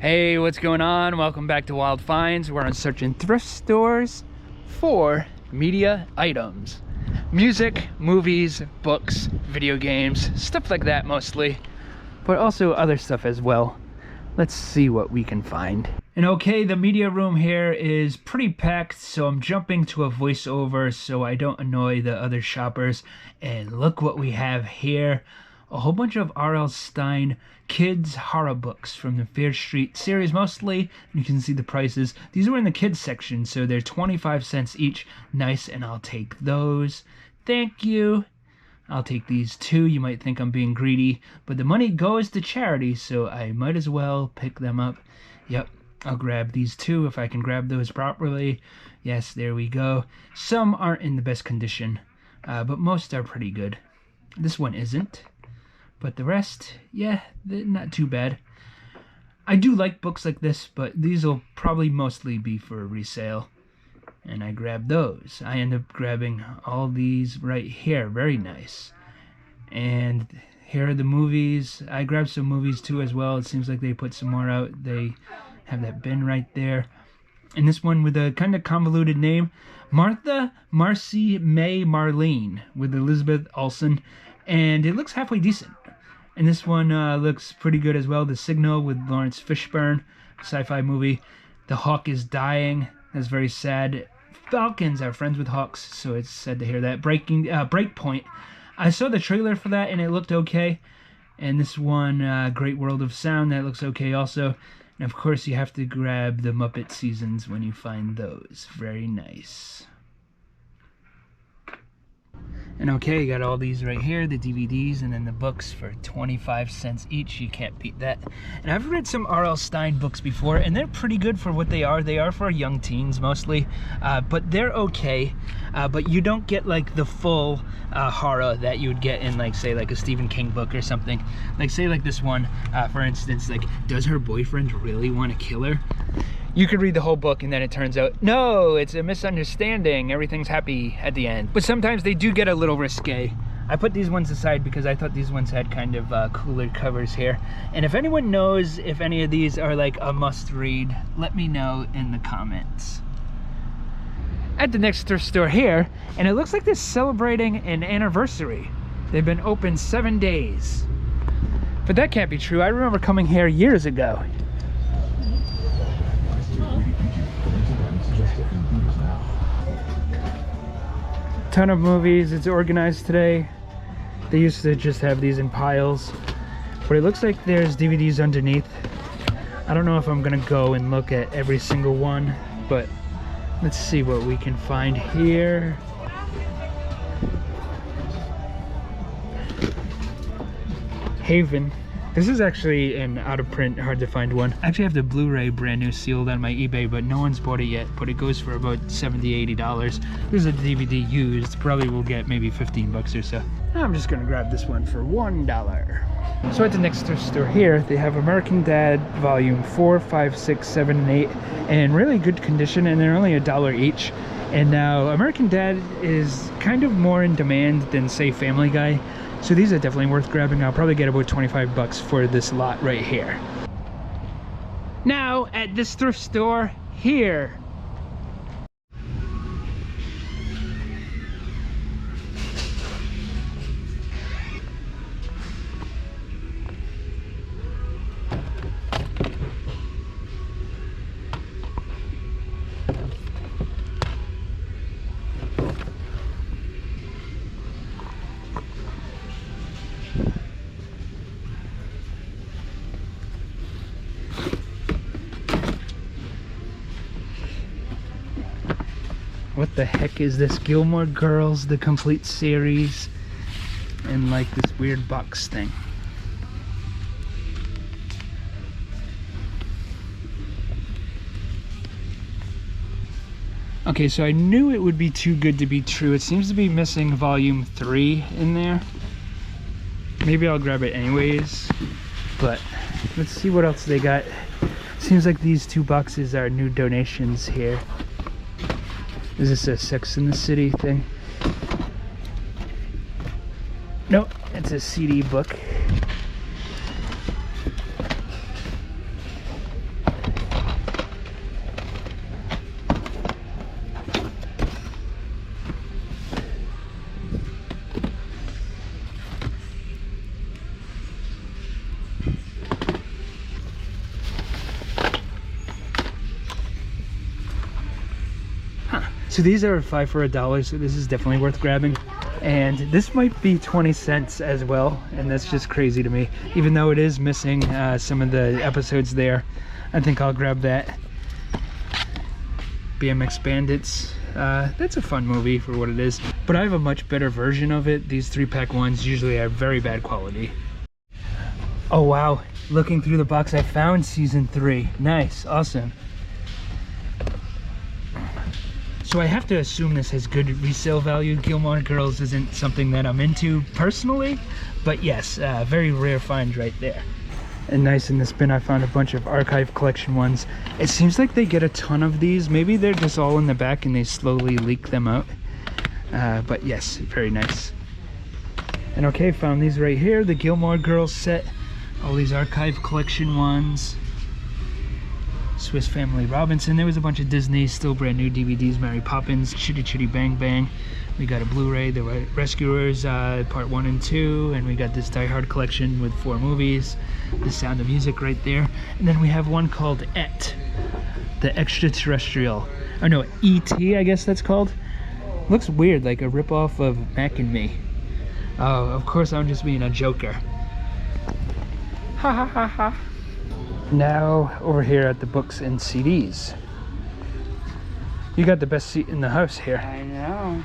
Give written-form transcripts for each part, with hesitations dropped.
Hey, what's going on? Welcome back to Wild Finds. We're on searching thrift stores for media items. Music, movies, books, video games, stuff like that mostly, but also other stuff as well. Let's see what we can find. And okay, the media room here is pretty packed, so I'm jumping to a voiceover so I don't annoy the other shoppers. And look what we have here. A whole bunch of R.L. Stine kids horror books from the Fair Street series mostly. You can see the prices. These were in the kids section, so they're 25 cents each. Nice, and I'll take those. Thank you. I'll take these too. You might think I'm being greedy, but the money goes to charity, so I might as well pick them up. Yep, I'll grab these too if I can grab those properly. Yes, there we go. Some aren't in the best condition, but most are pretty good. This one isn't. But the rest, yeah, they're not too bad. I do like books like this, but these will probably mostly be for resale. And I grabbed those. I end up grabbing all these right here. Very nice. And here are the movies. I grabbed some movies too as well. It seems like they put some more out. They have that bin right there. And this one with a kind of convoluted name. Martha Marcy May Marlene with Elizabeth Olsen. And it looks halfway decent. And this one looks pretty good as well. The Signal with Lawrence Fishburne, sci-fi movie. The Hawk is Dying. That's very sad. Falcons are friends with hawks, so it's sad to hear that. Breakpoint. I saw the trailer for that, and it looked okay. And this one, Great World of Sound, that looks okay also. And of course, you have to grab the Muppet Seasons when you find those. Very nice. And okay, you got all these right here, the DVDs and then the books for 25 cents each. You can't beat that. And I've read some R.L. Stine books before, and they're pretty good for what they are. They are for young teens mostly, but they're okay. But you don't get like the full horror that you would get in like, say, like a Stephen King book or something. Like say like this one, for instance, like, does her boyfriend really want to kill her? You could read the whole book and then it turns out, no, it's a misunderstanding. Everything's happy at the end. But sometimes they do get a little risque. I put these ones aside because I thought these ones had kind of cooler covers here. And if anyone knows if any of these are like a must-read, let me know in the comments. At the next thrift store here, and it looks like they're celebrating an anniversary. They've been open 7 days. But that can't be true. I remember coming here years ago. Ton of movies. It's organized today. They used to just have these in piles, but it looks like there's DVDs underneath. I don't know if I'm gonna go and look at every single one, but let's see what we can find here. Haven. This is actually an out of print, hard to find one. I actually have the Blu-ray brand new sealed on my eBay, but no one's bought it yet. But it goes for about $70–80. This is a DVD used. Probably will get maybe 15 bucks or so. I'm just gonna grab this one for $1. So at the next thrift store here, they have American Dad Volume 4, 5, 6, 7, and 8, in really good condition, and they're only $1 each. And now American Dad is kind of more in demand than, say, Family Guy. So these are definitely worth grabbing. I'll probably get about 25 bucks for this lot right here. Now at this thrift store here. What the heck is this? Gilmore Girls, the complete series, and like this weird box thing. Okay, so I knew it would be too good to be true. It seems to be missing volume 3 in there. Maybe I'll grab it anyways, but let's see what else they got. Seems like these 2 boxes are new donations here. Is this a Sex and the City thing? Nope, it's a CD book. So these are 5 for $1, so this is definitely worth grabbing. And this might be 20 cents as well, and that's just crazy to me. Even though it is missing some of the episodes there, I think I'll grab that. BMX Bandits, that's a fun movie for what it is, but I have a much better version of it. These 3-pack ones usually are very bad quality. Oh wow, looking through the box I found season 3. Nice, awesome. So I have to assume this has good resale value. Gilmore Girls isn't something that I'm into personally, but yes, very rare find right there. And nice, in this bin I found a bunch of archive collection ones. It seems like they get a ton of these. Maybe they're just all in the back and they slowly leak them out. But yes, very nice. And okay, found these right here, the Gilmore Girls set. All these archive collection ones. Swiss Family Robinson. There was a bunch of Disney, still brand new DVDs. Mary Poppins, Chitty Chitty Bang Bang. We got a Blu-ray, The Rescuers, part 1 and 2. And we got this Die Hard collection with 4 movies. The Sound of Music right there. And then we have one called Et, the Extraterrestrial. Oh no, E.T. I guess that's called. Looks weird, like a ripoff of Mac and Me. Oh, of course I'm just being a joker. Ha ha ha ha. Now over here at the books and CDs. You got the best seat in the house here. I know.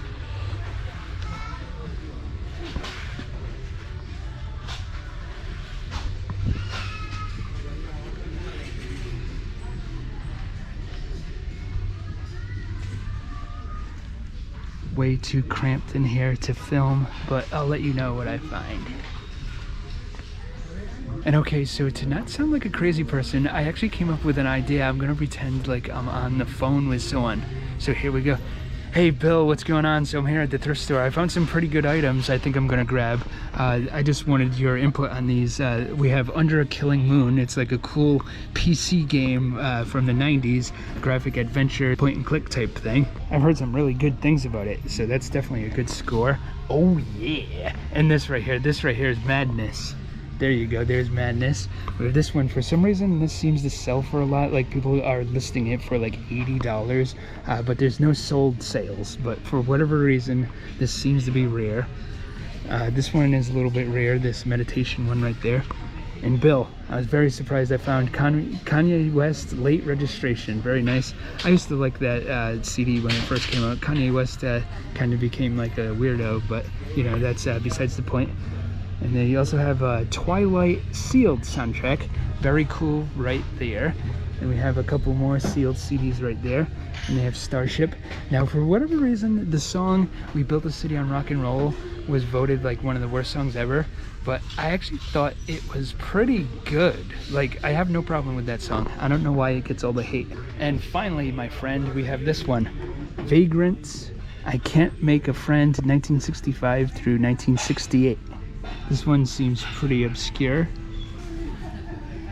Way too cramped in here to film, but I'll let you know what I find. And okay, so to not sound like a crazy person, I actually came up with an idea. I'm gonna pretend like I'm on the phone with someone. So here we go. Hey Bill, what's going on? So I'm here at the thrift store. I found some pretty good items I think I'm gonna grab. I just wanted your input on these. We have Under a Killing Moon. It's like a cool PC game from the 90s, graphic adventure, point and click type thing. I've heard some really good things about it, so that's definitely a good score. Oh yeah. And this right here is Madness. There you go, there's Madness. We have this one. For some reason, this seems to sell for a lot. Like, people are listing it for like $80, but there's no sold sales. But for whatever reason, this seems to be rare. This one is a little bit rare, this meditation one right there. And Bill, I was very surprised I found Kanye West Late Registration. Very nice. I used to like that CD when it first came out. Kanye West kind of became like a weirdo, but you know, that's besides the point. And then you also have a Twilight sealed soundtrack. Very cool right there. And we have a couple more sealed CDs right there. And they have Starship. Now, for whatever reason, the song We Built a City on Rock and Roll was voted like one of the worst songs ever. But I actually thought it was pretty good. Like, I have no problem with that song. I don't know why it gets all the hate. And finally, my friend, we have this one. Vagrants, I Can't Make a Friend, 1965 through 1968. This one seems pretty obscure.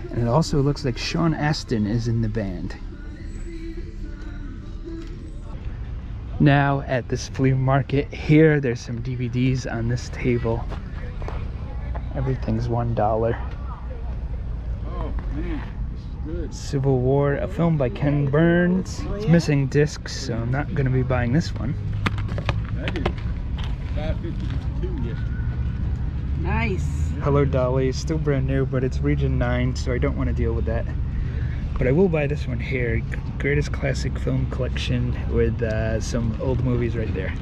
And it also looks like Sean Astin is in the band. Now at this flea market here, there's some DVDs on this table. Everything's $1. Oh man, this is good. Civil War, a film by Ken Burns. It's missing discs, so I'm not going to be buying this one. I did $5.52 yesterday. Nice. Hello Dolly, still brand new, but it's region 9, so I don't want to deal with that. But I will buy this one here, Greatest Classic Film Collection, with some old movies right there.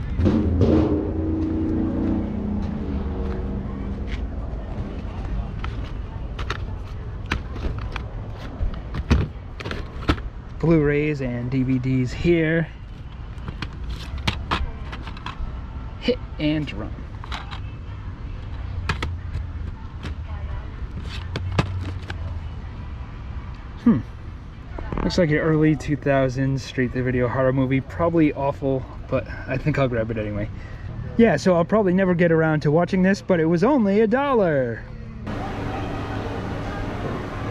Blu-rays and DVDs here. Hit and Run. Looks like an early 2000s straight-to-video horror movie. Probably awful, but I think I'll grab it anyway. Yeah, so I'll probably never get around to watching this, but it was only $1.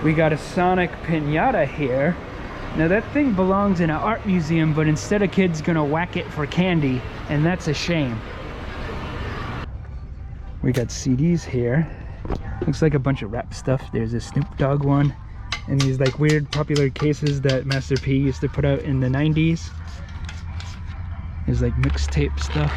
We got a Sonic Pinata here. Now that thing belongs in an art museum, but instead a kid's gonna whack it for candy, and that's a shame. We got CDs here. Looks like a bunch of rap stuff. There's a Snoop Dogg one. And these like weird popular cases that Master P used to put out in the 90s. There's like mixtape stuff.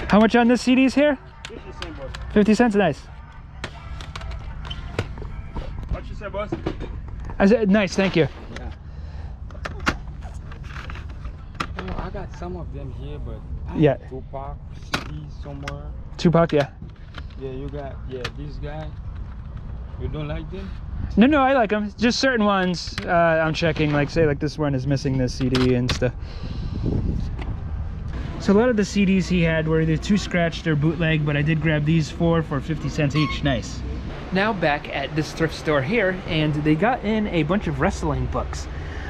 How much on this CDs here? 50 cents, boss. 50 cents, nice. What you say, boss? I said, nice, thank you. Yeah. You know, I got some of them here, but I have Yeah. Tupac CD somewhere. Tupac, yeah. Yeah, you got, yeah, this guy. You don't like them? No, I like them. Just certain ones I'm checking, like say like this one is missing this CD and stuff. So a lot of the CDs he had were either too scratched or bootleg, but I did grab these four for 50 cents each. Nice. Now back at this thrift store here, and they got in a bunch of wrestling books.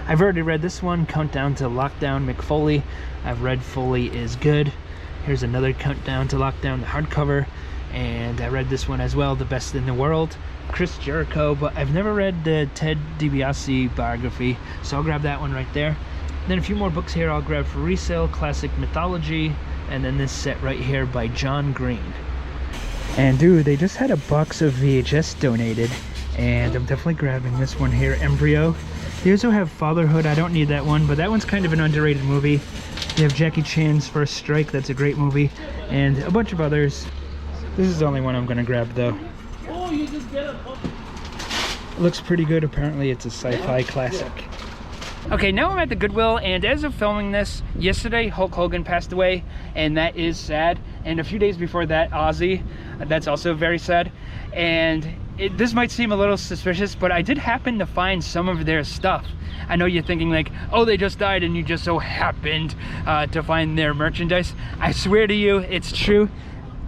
I've already read this one, Countdown to Lockdown McFoley. I've read Foley is Good. Here's another Countdown to Lockdown, the hardcover. And I read this one as well, The Best in the World, Chris Jericho, but I've never read the Ted DiBiase biography, so I'll grab that one right there. Then a few more books here I'll grab for resale, Classic Mythology, and then this set right here by John Green. And dude, they just had a box of VHS donated, and I'm definitely grabbing this one here, Embryo. They also have Fatherhood. I don't need that one, but that one's kind of an underrated movie. They have Jackie Chan's First Strike, that's a great movie, and a bunch of others. This is the only one I'm gonna grab though. It looks pretty good. Apparently it's a sci-fi classic. Okay, now I'm at the Goodwill, and as of filming this, yesterday Hulk Hogan passed away, and that is sad. And a few days before that, Ozzy, that's also very sad. And this might seem a little suspicious, but I did happen to find some of their stuff. I know you're thinking like, oh, they just died and you just so happened to find their merchandise. I swear to you, it's true.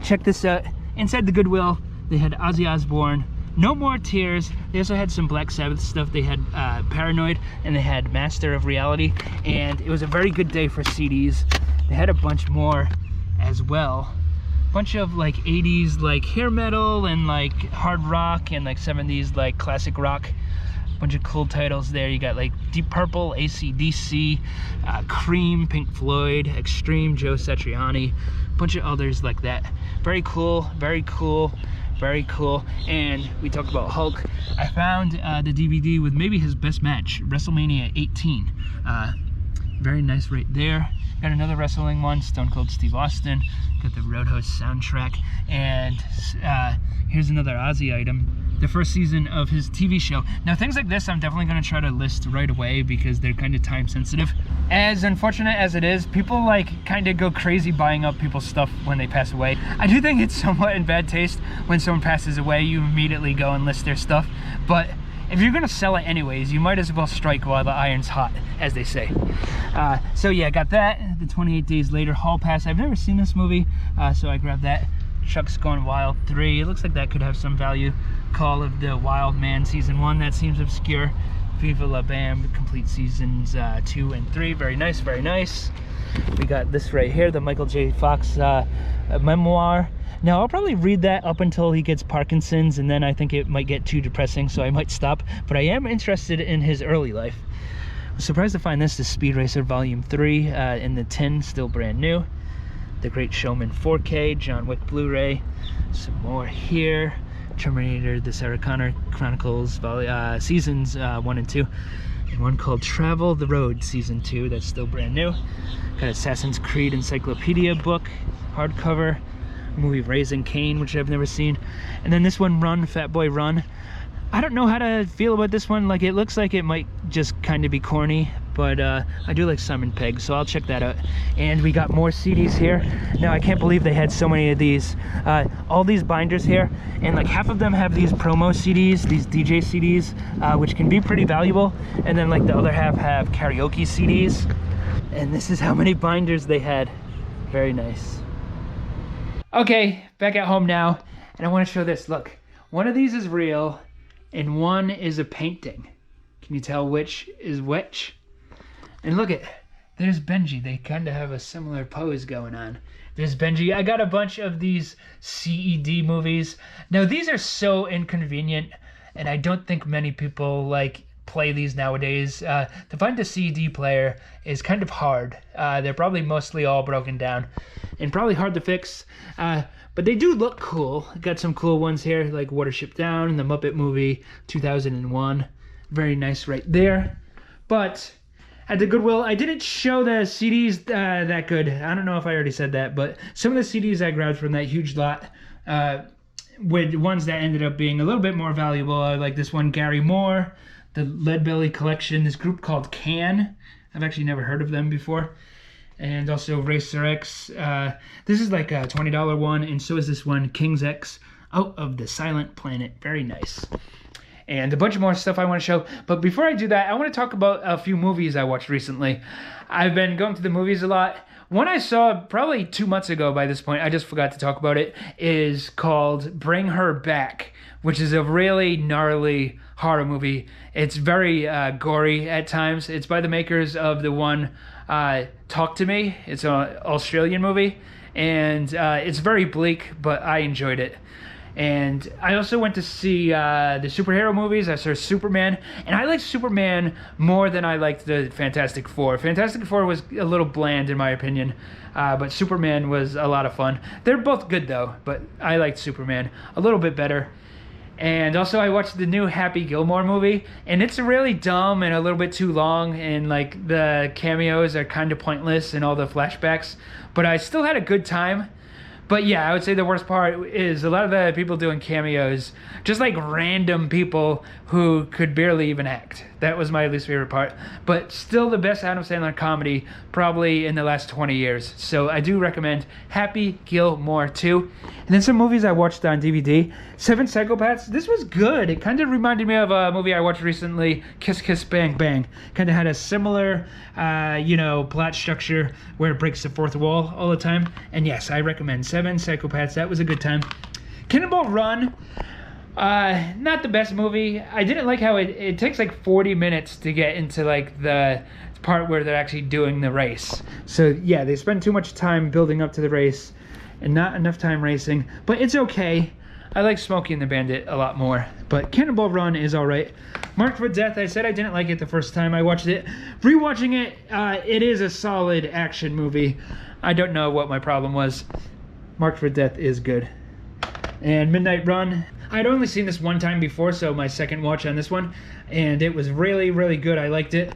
Check this out. Inside the Goodwill, they had Ozzy Osbourne, No More Tears. They also had some Black Sabbath stuff. They had Paranoid, and they had Master of Reality, and it was a very good day for CDs. They had a bunch more as well. Bunch of like 80s like hair metal and like hard rock and like 70s like classic rock. Bunch of cool titles there. You got like Deep Purple, AC/DC, Cream, Pink Floyd, Extreme, Joe Satriani, bunch of others like that. Very cool, very cool, very cool. And we talked about Hulk. I found the DVD with maybe his best match, WrestleMania 18. Very nice right there. Got another wrestling one, Stone Cold Steve Austin. Got the Roadhouse soundtrack. And here's another Ozzy item, the first season of his TV show. Now things like this I'm definitely going to try to list right away because they're kind of time sensitive. As unfortunate as it is, people like kind of go crazy buying up people's stuff when they pass away. I do think it's somewhat in bad taste when someone passes away, you immediately go and list their stuff. But if you're gonna sell it anyways, you might as well strike while the iron's hot, as they say. So yeah, got that, the 28 Days Later Hall Pass. I've never seen this movie, so I grabbed that. Chuck's Gone Wild 3, it looks like that could have some value. Call of the Wild Man Season 1, that seems obscure. Viva La Bam, complete seasons 2 and 3, very nice, very nice. We got this right here, the Michael J. Fox memoir. Now, I'll probably read that up until he gets Parkinson's, and then I think it might get too depressing, so I might stop. But I am interested in his early life. I'm surprised to find this, the Speed Racer Volume 3 in the tin, still brand new. The Great Showman 4K, John Wick Blu-ray. Some more here. Terminator, the Sarah Connor Chronicles, Seasons 1 and 2. And one called Travel the Road, Season 2, that's still brand new. Got Assassin's Creed Encyclopedia book, hardcover. Movie Raising Cain, which I've never seen. And then this one, Run, Fat Boy Run. I don't know how to feel about this one. Like, it looks like it might just kind of be corny, but I do like Simon Pegg, so I'll check that out. And we got more CDs here. Now, I can't believe they had so many of these. All these binders here, and like half of them have these promo CDs, these DJ CDs, which can be pretty valuable. And then like the other half have karaoke CDs. And this is how many binders they had. Very nice. Okay, back at home now, and I want to show this. Look, one of these is real, and one is a painting. Can you tell which is which? And look at, there's Benji. They kind of have a similar pose going on. There's Benji. I got a bunch of these CED movies. Now, these are so inconvenient, and I don't think many people like play these nowadays. To find a CD player is kind of hard. They're probably mostly all broken down and probably hard to fix. But they do look cool. Got some cool ones here, like Watership Down and the Muppet Movie 2001. Very nice right there. But at the Goodwill, I didn't show the CDs that good. I don't know if I already said that, but some of the CDs I grabbed from that huge lot, with ones that ended up being a little bit more valuable, like this one, Gary Moore, the Leadbelly Collection, this group called Can. I've actually never heard of them before. And also Racer X. This is like a $20 one, and so is this one, King's X, Out of the Silent Planet. Very nice. And a bunch of more stuff I want to show. But before I do that, I want to talk about a few movies I watched recently. I've been going to the movies a lot. One I saw probably 2 months ago by this point, I just forgot to talk about it, is called Bring Her Back, which is a really gnarly horror movie. It's very gory at times. It's by the makers of the one Talk to Me. It's an Australian movie, and it's very bleak, but I enjoyed it. And I also went to see the superhero movies. I saw Superman, and I liked Superman more than I liked the Fantastic Four. Fantastic Four was a little bland in my opinion, but Superman was a lot of fun. They're both good though, but I liked Superman a little bit better. And also I watched the new Happy Gilmore movie, and it's really dumb and a little bit too long, and like the cameos are kind of pointless and all the flashbacks, but I still had a good time. But yeah, I would say the worst part is a lot of the people doing cameos, just like random people who could barely even act. That was my least favorite part. But still the best Adam Sandler comedy probably in the last 20 years. So I do recommend Happy Gilmore 2. And then some movies I watched on DVD. Seven Psychopaths. This was good. It kind of reminded me of a movie I watched recently, Kiss Kiss Bang Bang. Kind of had a similar, plot structure where it breaks the fourth wall all the time. And yes, I recommend Seven Psychopaths. That was a good time. Cannonball Run. Not the best movie. I didn't like how it takes like 40 minutes to get into like the part where they're actually doing the race. So yeah, they spend too much time building up to the race and not enough time racing, but it's okay. I like Smokey and the Bandit a lot more, but Cannonball Run is alright. Marked for Death, I said I didn't like it the first time I watched it. Rewatching it, it is a solid action movie. I don't know what my problem was. Marked for Death is good. And Midnight Run, I'd only seen this one time before, so my second watch on this one, and it was really, really good. I liked it.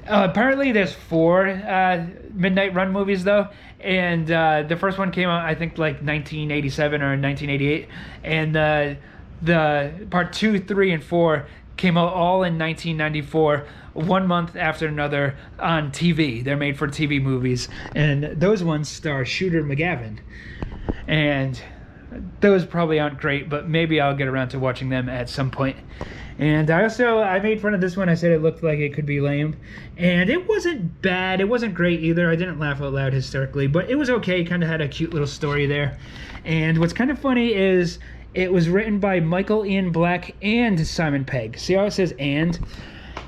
Apparently there's 4 Midnight Run movies though, and the first one came out I think like 1987 or 1988, and the part 2, 3, and 4 came out all in 1994, 1 month after another on TV. They're made for TV movies, and those ones star Shooter McGavin, and those probably aren't great, but maybe I'll get around to watching them at some point. And I made fun of this one. I said it looked like it could be lame, and it wasn't bad. It wasn't great either. I didn't laugh out loud hysterically, but it was okay. Kind of had a cute little story there. And what's kind of funny is it was written by Michael Ian Black and Simon Pegg. See how it says and?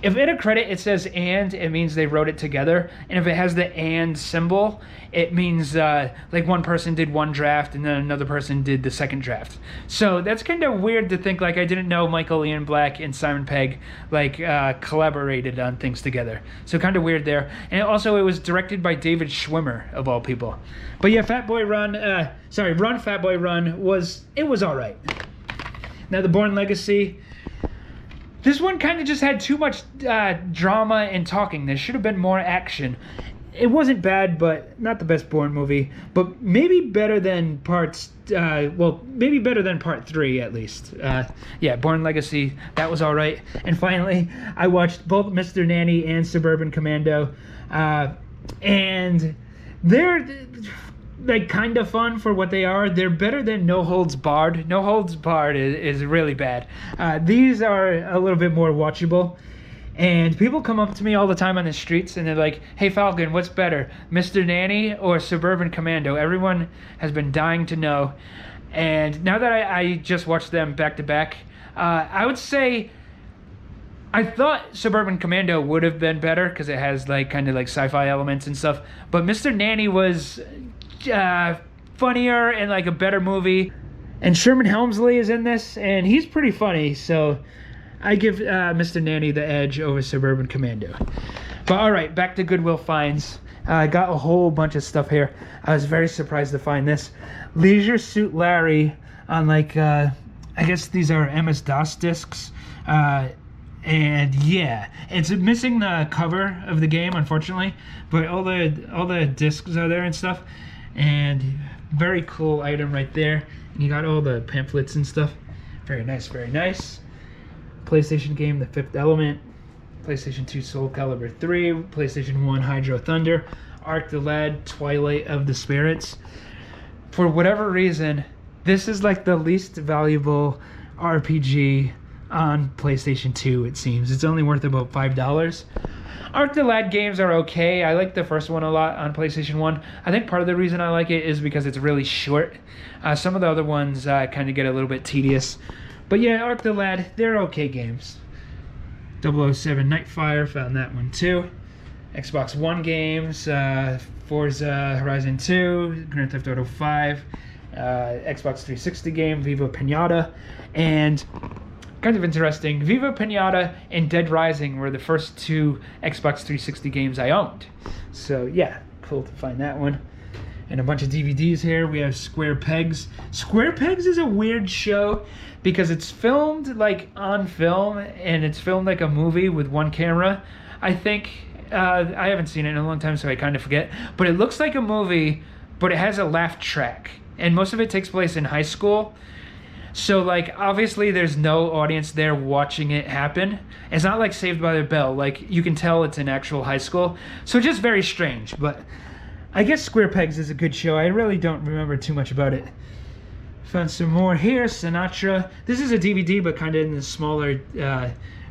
If in a credit it says and, it means they wrote it together. And if it has the and symbol, it means like one person did one draft and then another person did the second draft. So that's kind of weird to think. Like, I didn't know Michael Ian Black and Simon Pegg like collaborated on things together. So kind of weird there. And also it was directed by David Schwimmer of all people. But yeah, Run Fat Boy Run was all right. Now the Bourne Legacy. This one kind of just had too much drama and talking. There should have been more action. It wasn't bad, but not the best Bourne movie. But maybe better than maybe better than part 3 at least. Yeah, Bourne Legacy, that was all right. And finally, I watched both Mr. Nanny and Suburban Commando, and they're like kind of fun for what they are. They're better than No Holds Barred. No Holds Barred is really bad. These are a little bit more watchable. And people come up to me all the time on the streets and they're like, "Hey Falcon, what's better, Mr. Nanny or Suburban Commando?" Everyone has been dying to know. And now that I just watched them back to back, I would say I thought Suburban Commando would have been better because it has like kind of like sci-fi elements and stuff. But Mr. Nanny was funnier and like a better movie. And Sherman Helmsley is in this, and he's pretty funny. So I give Mr. Nanny the edge over Suburban Commando. But all right, back to Goodwill finds. I got a whole bunch of stuff here. I was very surprised to find this. Leisure Suit Larry on like, I guess these are MS-DOS discs. And yeah, it's missing the cover of the game, unfortunately. But all the discs are there and stuff. And very cool item right there. And you got all the pamphlets and stuff. Very nice, very nice. PlayStation game, The Fifth Element. PlayStation 2 Soul Calibur 3, PlayStation 1 Hydro Thunder, Arc the Lad, Twilight of the Spirits. For whatever reason, this is like the least valuable RPG on PlayStation 2, it seems. It's only worth about $5. Arc the Lad games are okay. I like the first one a lot on PlayStation 1. I think part of the reason I like it is because it's really short. Some of the other ones kind of get a little bit tedious. But yeah, Arc the Lad, they're okay games. 007 Nightfire, found that one too. Xbox One games, Forza Horizon 2, Grand Theft Auto 5, Xbox 360 game, Viva Pinata, and kind of interesting, Viva Pinata and Dead Rising were the first two Xbox 360 games I owned. So yeah, cool to find that one. And a bunch of DVDs here. We have Square Pegs. Square Pegs is a weird show because it's filmed like on film and it's filmed like a movie with one camera. I think, I haven't seen it in a long time, so I kind of forget. But it looks like a movie, but it has a laugh track. And most of it takes place in high school. So like, obviously there's no audience there watching it happen. It's not like Saved by the Bell. Like, you can tell it's in actual high school. So just very strange, but I guess Square Pegs is a good show. I really don't remember too much about it. Found some more here. Sinatra. This is a DVD, but kind of in the smaller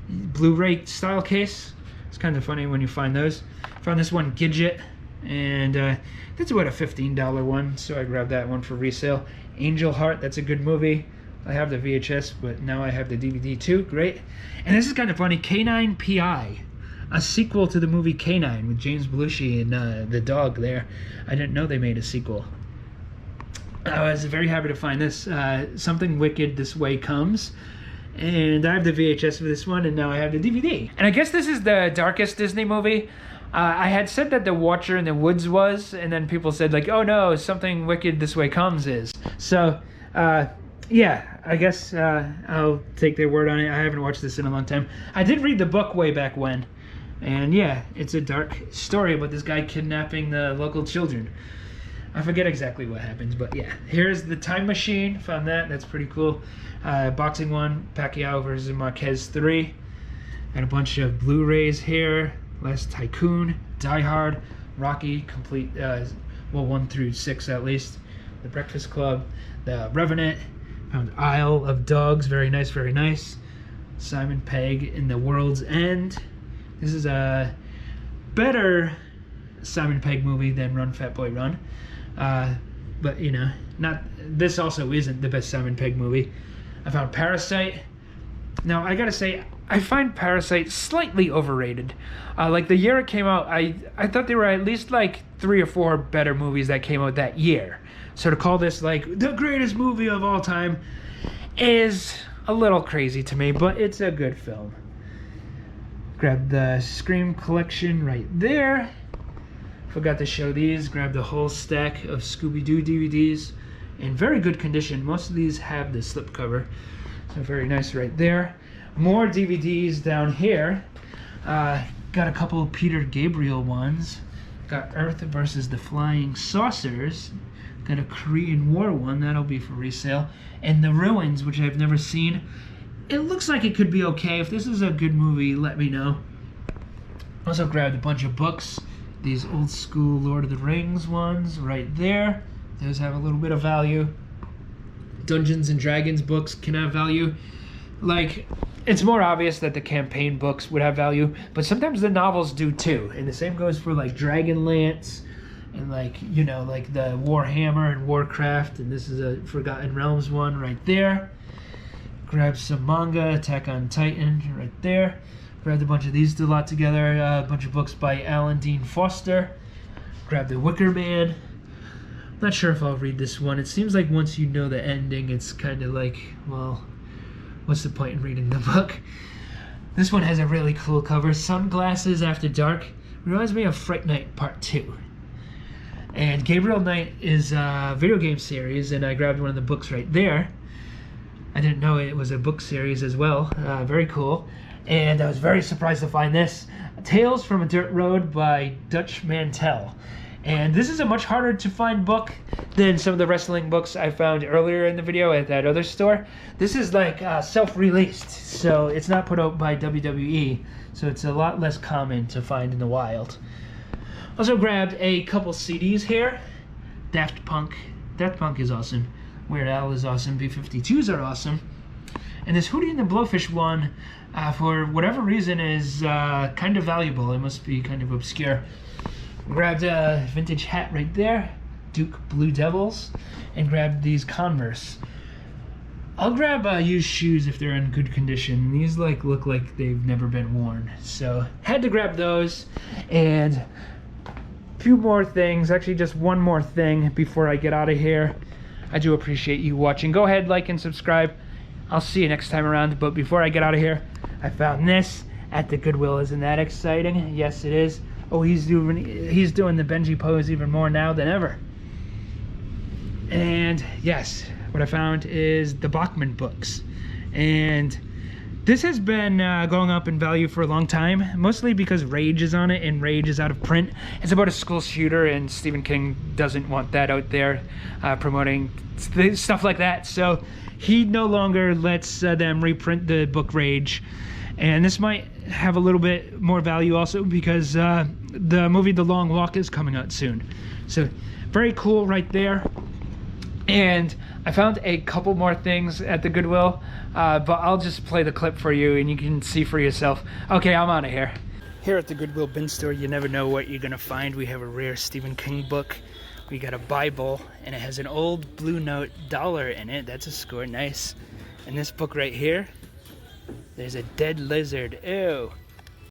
Blu-ray style case. It's kind of funny when you find those. Found this one, Gidget, and that's about a $15 one, so I grabbed that one for resale. Angel Heart, that's a good movie. I have the VHS, but now I have the DVD too. Great. And this is kind of funny. Canine P.I., a sequel to the movie Canine with James Belushi and the dog there. I didn't know they made a sequel. I was very happy to find this. Something Wicked This Way Comes. And I have the VHS for this one, and now I have the DVD. And I guess this is the darkest Disney movie. I had said that The Watcher in the Woods was, and then people said like, oh no, Something Wicked This Way Comes is. So, yeah, I guess I'll take their word on it. I haven't watched this in a long time. I did read the book way back when. And yeah, it's a dark story about this guy kidnapping the local children. I forget exactly what happens, but yeah. Here's The Time Machine. Found that. That's pretty cool. Boxing one, Pacquiao versus Marquez 3. Got a bunch of Blu-rays here. Last Tycoon, Die Hard, Rocky, complete, 1 through 6 at least. The Breakfast Club, The Revenant. Found Isle of Dogs. Very nice, very nice. Simon Pegg in The World's End. This is a better Simon Pegg movie than Run Fat Boy Run. But you know, this also isn't the best Simon Pegg movie. I found Parasite. Now I gotta say, I find Parasite slightly overrated. Like the year it came out, I thought there were at least like 3 or 4 better movies that came out that year. So to call this like the greatest movie of all time is a little crazy to me, but it's a good film. Grab the Scream collection right there. Forgot to show these. Grab the whole stack of Scooby-Doo DVDs in very good condition. Most of these have the slipcover, so very nice right there. More DVDs down here. Got a couple of Peter Gabriel ones. Got Earth versus the Flying Saucers. Got a Korean War one. That'll be for resale. And The Ruins, which I've never seen. It looks like it could be okay. If this is a good movie, let me know. Also grabbed a bunch of books. These old school Lord of the Rings ones right there. Those have a little bit of value. Dungeons and Dragons books can have value. Like, it's more obvious that the campaign books would have value, but sometimes the novels do too. And the same goes for like Dragonlance and like, you know, like the Warhammer and Warcraft. And this is a Forgotten Realms one right there. Grab some manga, Attack on Titan right there. Grabbed a bunch of these a lot together. A bunch of books by Alan Dean Foster. Grabbed The Wicker Man. Not sure if I'll read this one. It seems like once you know the ending, it's kind of like, well, what's the point in reading the book? This one has a really cool cover. Sunglasses After Dark. Reminds me of Fright Night Part 2. And Gabriel Knight is a video game series, and I grabbed one of the books right there. I didn't know it was a book series as well. Very cool. And I was very surprised to find this. Tales from a Dirt Road by Dutch Mantel. And this is a much harder to find book than some of the wrestling books I found earlier in the video at that other store. This is like self-released, so it's not put out by WWE, so it's a lot less common to find in the wild. Also grabbed a couple CDs here. Daft Punk is awesome. Weird Al is awesome. B-52s are awesome. And this Hootie and the Blowfish one, for whatever reason, is kind of valuable. It must be kind of obscure. Grabbed a vintage hat right there, Duke Blue Devils, and grabbed these Converse. I'll grab used shoes if they're in good condition. These look like they've never been worn, so had to grab those. And a few more things, actually just one more thing before I get out of here. I do appreciate you watching. Go ahead, like and subscribe. I'll see you next time around. But before I get out of here, I found this at the Goodwill. Isn't that exciting? Yes, it is. Oh, he's doing the Benji pose even more now than ever. And yes, what I found is the Bachman books. And this has been going up in value for a long time, mostly because Rage is on it, and Rage is out of print. It's about a school shooter, and Stephen King doesn't want that out there promoting stuff like that. So he no longer lets them reprint the book Rage. And this might have a little bit more value also because the movie The Long Walk is coming out soon. So very cool right there. And I found a couple more things at the Goodwill, but I'll just play the clip for you and you can see for yourself. Okay, I'm out of here. Here at the Goodwill bin store, you never know what you're gonna find. We have a rare Stephen King book. We got a Bible, and it has an old Blue Note dollar in it. That's a score, nice. And this book right here, there's a dead lizard. Ew.